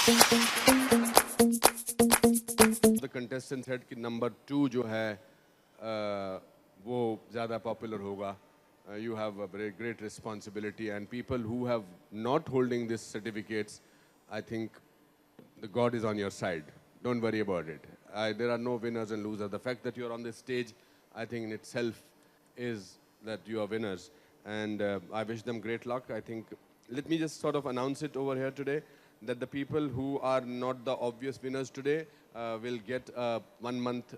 The contestant said कि number 2 जो है वो ज़्यादा popular होगा. You have a very great responsibility, and people who have not holding these certificates, I think the God is on your side. Don't worry about it. There are no winners and losers. The fact that you're on this stage, I think in itself is that you are winners. And I wish them great luck. I think, let me just sort of announce it over here today, that the people who are not the obvious winners today will get a 1 month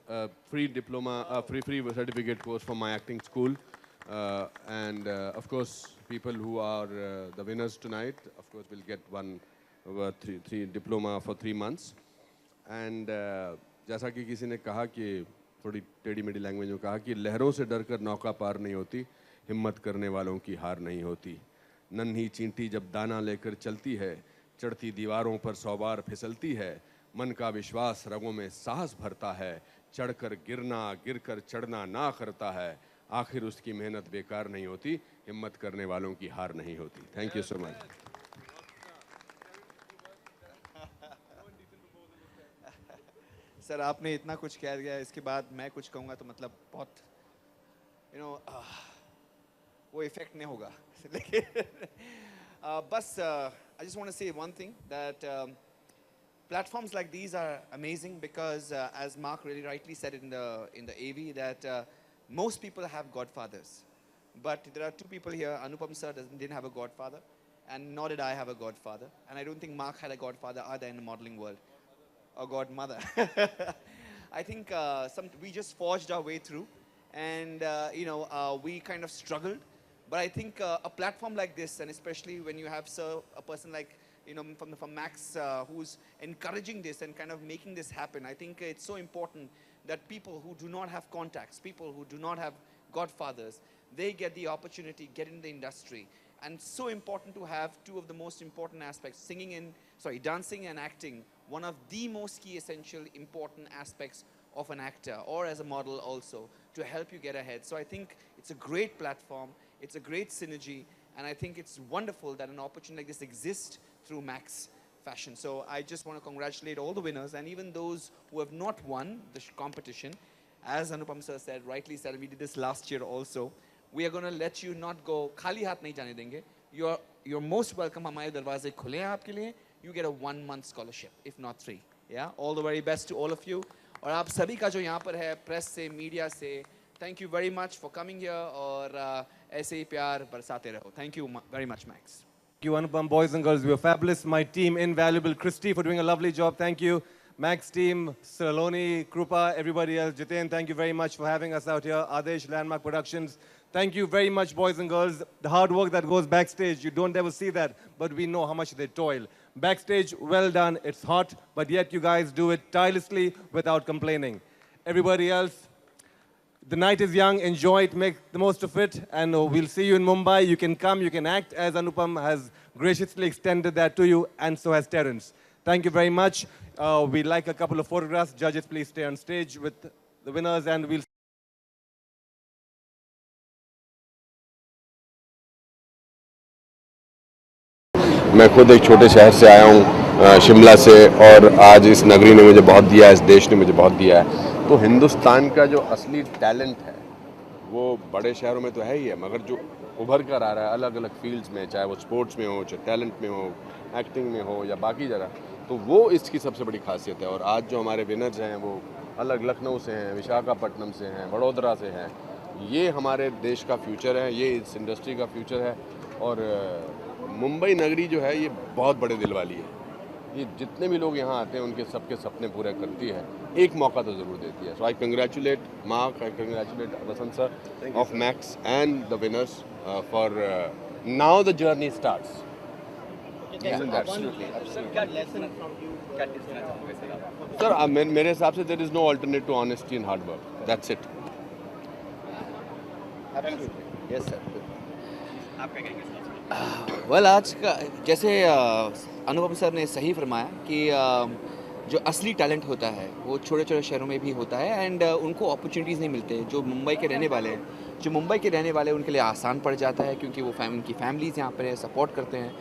free diploma, free certificate course from my acting school. And of course, people who are the winners tonight, of course, will get three diploma for 3 months. And जैसा कि किसी ने कहा कि थोड़ी टेढ़ी मेढ़ी language में कहा कि लहरों से डरकर नौका पार नहीं होती, हिम्मत करने वालों की हार नहीं होती. नन्ही चींटी जब दाना लेकर चलती है, चढ़ती दीवारों पर 100 बार फिसलती है. मन का विश्वास रगों में साहस भरता है, चढ़कर गिरना गिरकर चढ़ना ना करता है. आखिर उसकी मेहनत बेकार नहीं होती, हिम्मत करने वालों की हार नहीं होती. Thank you so much. Sir आपने इतना कुछ कह दिया, इसके बाद मैं कुछ कहूँगा तो मतलब बहुत वो इफेक्ट नहीं होगा. लेकिन बस I just want to say one thing, that platforms like these are amazing because as Mark really rightly said in the AV, that most people have godfathers, but there are 2 people here. Anupam sir didn't have a godfather, and nor did I have a godfather, and I don't think Mark had a godfather either in the modeling world. Or godmother. I think we just forged our way through, and we kind of struggled. But I think a platform like this, and especially when you have a person like from Max who's encouraging this and kind of making this happen, I think it's so important that people who do not have contacts, people who do not have godfathers, they get the opportunity, get in the industry. And so important to have 2 of the most important aspects, dancing and acting, one of the most key essential important aspects of an actor or as a model also, to help you get ahead. So I think it's a great platform, it's a great synergy, and I think it's wonderful that an opportunity like this exists through Max Fashion. So I just want to congratulate all the winners and even those who have not won the competition. As Anupam sir said, rightly said, we did this last year also. We are going to let you not go खाली हाथ नहीं जाने देंगे. You're most welcome. हमारे दरवाजे खुले हैं आपके लिए. You get a 1 month scholarship, if not 3. Yeah, all the very best to all of you. और आप सभी का जो यहाँ पर है, press से, media से, thank you very much for coming here. और ऐसे ही प्यार बरसाते रहो. Thank you very much, Max. Thank you, Anupam. Boys and girls, we were fabulous. My team, invaluable. Christy for doing a lovely job. Thank you. Max team, Saloni, Krupa, everybody else. Jiten, thank you very much for having us out here. Adesh, Landmark Productions. Thank you very much, boys and girls. The hard work that goes backstage, you don't ever see that, but we know how much they toil. Backstage, well done. It's hot, but yet you guys do it tirelessly without complaining. Everybody else, the night is young. Enjoy it. Make the most of it. And we'll see you in Mumbai. You can come. You can act, as Anupam has graciously extended that to you, and so has Terence. Thank you very much. We'd like a couple of photographs. Judges, please stay on stage with the winners, and we'll मैं खुद एक छोटे शहर से आया हूँ, शिमला से, और आज इस नगरी ने मुझे बहुत दिया है, इस देश ने मुझे बहुत दिया है. तो हिंदुस्तान का जो असली टैलेंट है वो बड़े शहरों में तो है ही है, मगर जो उभर कर आ रहा है अलग अलग फील्ड्स में, चाहे वो स्पोर्ट्स में हो, चाहे टैलेंट में हो, एक्टिंग में हो या बाकी जगह, तो वो इसकी सबसे बड़ी खासियत है. और आज जो हमारे विनर्स हैं वो अलग लखनऊ से हैं, विशाखापट्टनम से हैं, वडोदरा से हैं. ये हमारे देश का फ्यूचर है, ये इस इंडस्ट्री का फ्यूचर है. और मुंबई नगरी जो है ये बहुत बड़े दिल वाली है. ये जितने भी लोग यहाँ आते हैं उनके सबके सपने पूरे करती है, एक मौका तो ज़रूर देती है. So I congratulate Mark, I congratulate Vasant sir of Max and the winners for now the journey starts. Sir मेरे हिसाब से there is no alternate to honesty and hard work. That's it. Yes sir. Well, आज का जैसे अनुपम sir ने सही फरमाया कि जो असली टैलेंट होता है वो छोटे छोटे शहरों में भी होता है, एंड उनको अपॉर्चुनिटीज़ नहीं मिलते. जो मुंबई के रहने वाले हैं उनके लिए आसान पड़ जाता है क्योंकि वो उनकी फैमिलीज़ यहाँ पर सपोर्ट करते हैं.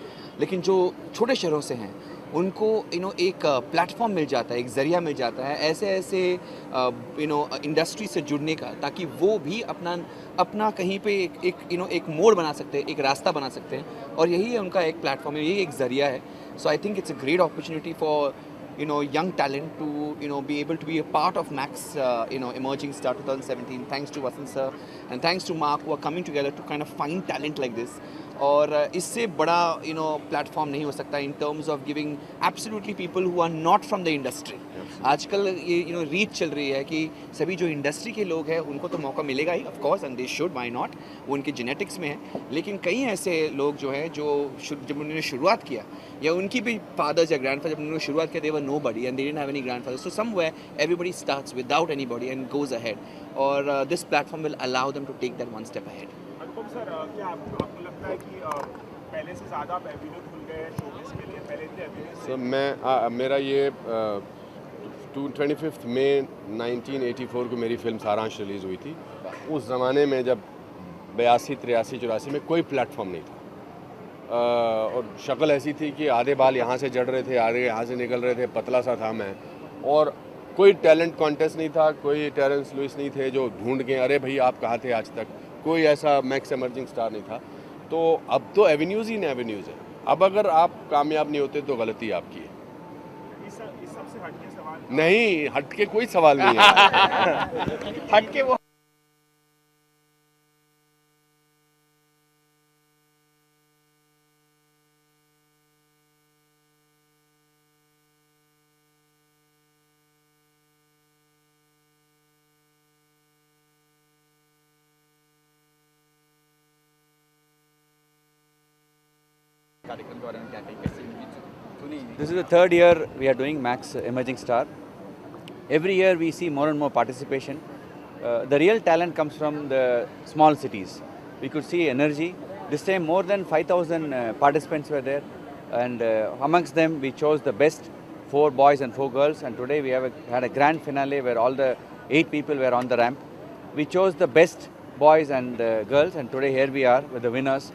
लेकिन जो छोटे शहरों से हैं उनको एक प्लेटफॉर्म मिल जाता है, एक ज़रिया मिल जाता है ऐसे ऐसे इंडस्ट्री से जुड़ने का, ताकि वो भी अपना कहीं पे एक मोड़ बना सकते हैं, एक रास्ता बना सकते हैं, और यही है उनका एक प्लेटफॉर्म है, यही एक ज़रिया है. So I think it's a great opportunity for young talent to be able to be a part of Max Emerging Star 2017. Thanks to Vasant sir and thanks to Mark who are coming together to kind of find talent like this. और इससे बड़ा platform नहीं हो सकता in terms of giving absolutely people who are not from the industry. आजकल ये reach चल रही है कि सभी जो इंडस्ट्री के लोग हैं उनको तो मौका मिलेगा ही, of course, and they should, why not, वो उनके जेनेटिक्स में है. लेकिन कई ऐसे लोग जो हैं जो जब उन्होंने शुरुआत किया, या उनकी भी फादर्स या ग्रैंडफादर जब उन्होंने शुरुआत किया, they were nobody and they didn't have any grandfather. So somewhere everybody starts without anybody and goes ahead, और this platform will allow them to take that one step ahead. Anupam sir, क्या आपको लगता है कि पहले से ज़्यादा आप एवेन्यू खुल गए हैं शोबिज़ के लिए, पहले इतने एवेन्यू से? मैं मेरा ये 25 मई 1984 को मेरी फिल्म सारांश रिलीज़ हुई थी. उस ज़माने में जब 82, 83, 84 में कोई प्लेटफॉर्म नहीं था, और शक्ल ऐसी थी कि आधे बाल यहाँ से जड़ रहे थे, आधे यहाँ से निकल रहे थे, पतला सा था मैं, और कोई टैलेंट कॉन्टेस्ट नहीं था, कोई टेरेंस लुइस नहीं थे जो ढूंढ के अरे भाई आप कहाँ थे आज तक, कोई ऐसा मैक्स एमर्जिंग स्टार नहीं था. तो अब तो एवेन्यूज़ ही एवेन्यूज़ है. अब अगर आप कामयाब नहीं होते तो गलती आपकी है. इस सबसे हटके सवाल नहीं, हटके कोई सवाल नहीं है. हटके वो कार्यक्रम के बारे में क्या कहीं कैसे सुनी? This is the third year we are doing Max Emerging Star. Every year we see more and more participation. The real talent comes from the small cities. We could see energy. This time more than 5,000 participants were there, and amongst them we chose the best 4 boys and 4 girls, and today we have had a grand finale where all the 8 people were on the ramp. We chose the best boys and girls, and today here we are with the winners.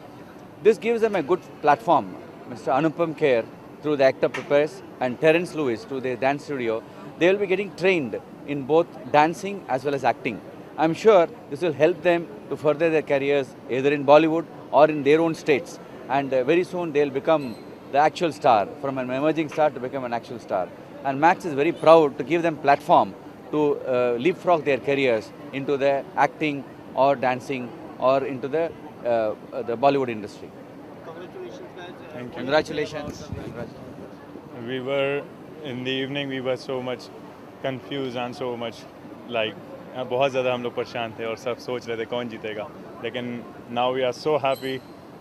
This gives them a good platform. Mr. Anupam Kher, through the Actor Prepares, and Terence Lewis, through the dance studio, they will be getting trained in both dancing as well as acting. I'm sure this will help them to further their careers either in Bollywood or in their own states. And very soon they'll become the actual star, from an emerging star to become an actual star. And Max is very proud to give them platform to leapfrog their careers into the acting or dancing or into the Bollywood industry. Congratulations, guys. Thank you. Congratulations. We were, in the evening, we were so much confused and so much like, बहुत ज़्यादा हम लोग परेशान थे और सब सोच रहे थे कौन जीतेगा, लेकिन now we are so happy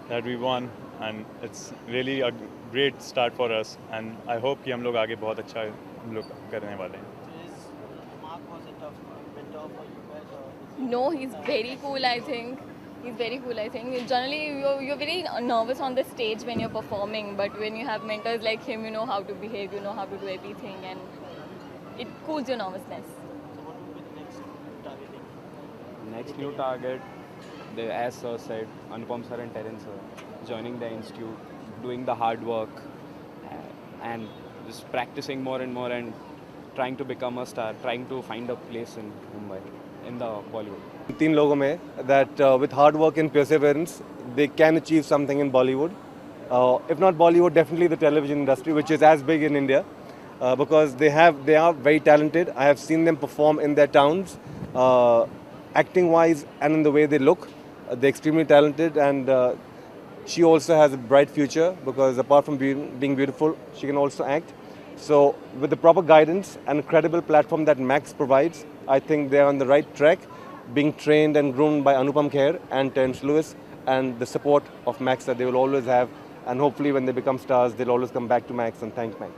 that we won and it's really a great start for us and I hope कि हम लोग आगे बहुत अच्छा हम लोग करने वाले हैं. Mark, was it tough, bit tough for you guys? Or No, he's very cool, I think. He's very cool, I think. Generally, you're very nervous on the stage when you're performing, but when you have mentors like him, you know how to behave, you know how to do everything, and it cools your nervousness. so what would be the next targeting? Next new target, as sir said, Anupam sir and Terence sir, joining the institute, doing the hard work, and just practicing more and more and trying to become a star, trying to find a place in Mumbai, in the Bollywood. 3 लोगों में that with hard work and perseverance, they can achieve something in Bollywood. If not Bollywood, definitely the television industry, which is as big in India, because they are very talented. I have seen them perform in their towns, acting-wise and in the way they look. They're extremely talented, and she also has a bright future because apart from being beautiful, she can also act. So with the proper guidance and a credible platform that Max provides, I think they're on the right track, being trained and groomed by Anupam Kher and Terence Lewis, and the support of Max that they will always have. And hopefully when they become stars, they'll always come back to Max and thank Max.